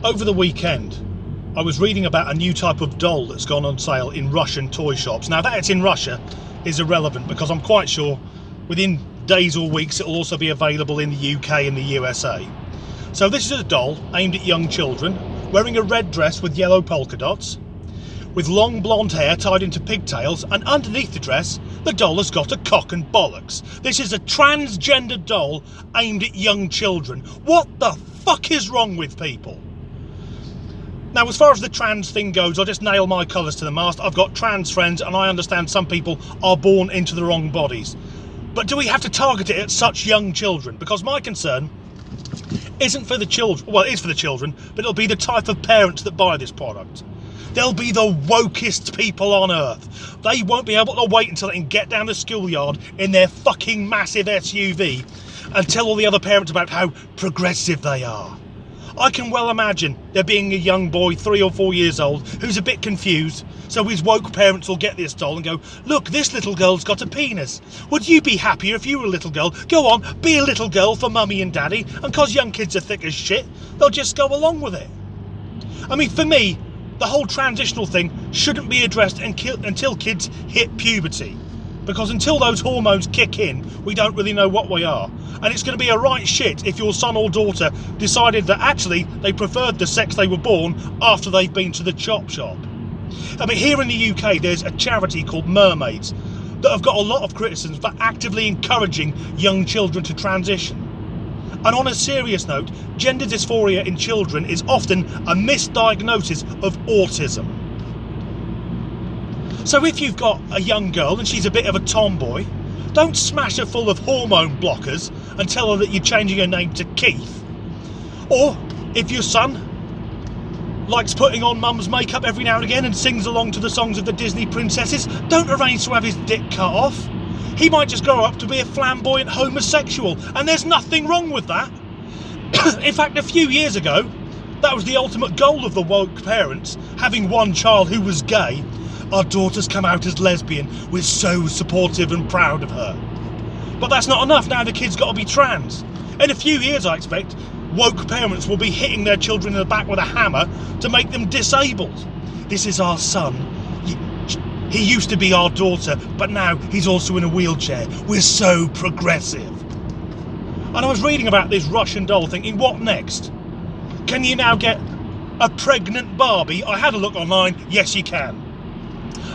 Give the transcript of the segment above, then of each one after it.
Over the weekend, I was reading about a new type of doll that's gone on sale in Russian toy shops. Now that it's in Russia is irrelevant because I'm quite sure within days or weeks it will also be available in the UK and the USA. So this is a doll aimed at young children, wearing a red dress with yellow polka dots, with long blonde hair tied into pigtails, and underneath the dress, the doll has got a cock and bollocks. This is a transgender doll aimed at young children. What the fuck is wrong with people? Now, as far as the trans thing goes, I'll just nail my colours to the mast. I've got trans friends, and I understand some people are born into the wrong bodies. But do we have to target it at such young children? Because my concern isn't for the children. Well, it is for the children, but it'll be the type of parents that buy this product. They'll be the wokest people on earth. They won't be able to wait until they can get down the schoolyard in their fucking massive SUV and tell all the other parents about how progressive they are. I can well imagine there being a young boy, 3 or 4 years old, who's a bit confused, so his woke parents will get this doll and go, "Look, this little girl's got a penis. Would you be happier if you were a little girl? Go on, be a little girl for mummy and daddy." And 'cause young kids are thick as shit, they'll just go along with it. I mean, for me, the whole transitional thing shouldn't be addressed until kids hit puberty. Because until those hormones kick in, we don't really know what we are. And it's going to be a right shit if your son or daughter decided that actually they preferred the sex they were born after they've been to the chop shop. I mean, here in the UK, there's a charity called Mermaids that have got a lot of criticisms for actively encouraging young children to transition. And on a serious note, gender dysphoria in children is often a misdiagnosis of autism. So if you've got a young girl and she's a bit of a tomboy, don't smash her full of hormone blockers and tell her that you're changing her name to Keith. Or if your son likes putting on mum's makeup every now and again and sings along to the songs of the Disney princesses, don't arrange to have his dick cut off. He might just grow up to be a flamboyant homosexual, and there's nothing wrong with that. In fact, a few years ago, that was the ultimate goal of the woke parents, having one child who was gay. Our daughter's come out as lesbian. We're so supportive and proud of her. But that's not enough. Now the kid's got to be trans. In a few years, I expect, woke parents will be hitting their children in the back with a hammer to make them disabled. This is our son. He used to be our daughter, but now he's also in a wheelchair. We're so progressive. And I was reading about this Russian doll thinking, what next? Can you now get a pregnant Barbie? I had a look online. Yes, you can.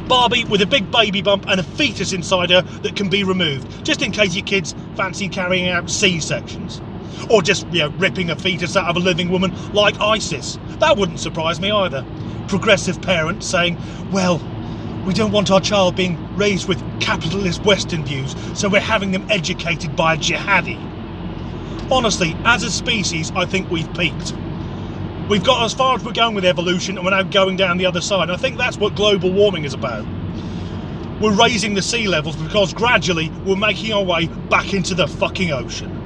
Barbie with a big baby bump and a fetus inside her that can be removed, just in case your kids fancy carrying out C-sections. Or just, ripping a fetus out of a living woman like ISIS. That wouldn't surprise me either. Progressive parents saying, well, we don't want our child being raised with capitalist Western views, so we're having them educated by a jihadi. Honestly, as a species, I think we've peaked. We've got as far as we're going with evolution, and we're now going down the other side. I think that's what global warming is about. We're raising the sea levels because gradually we're making our way back into the fucking ocean.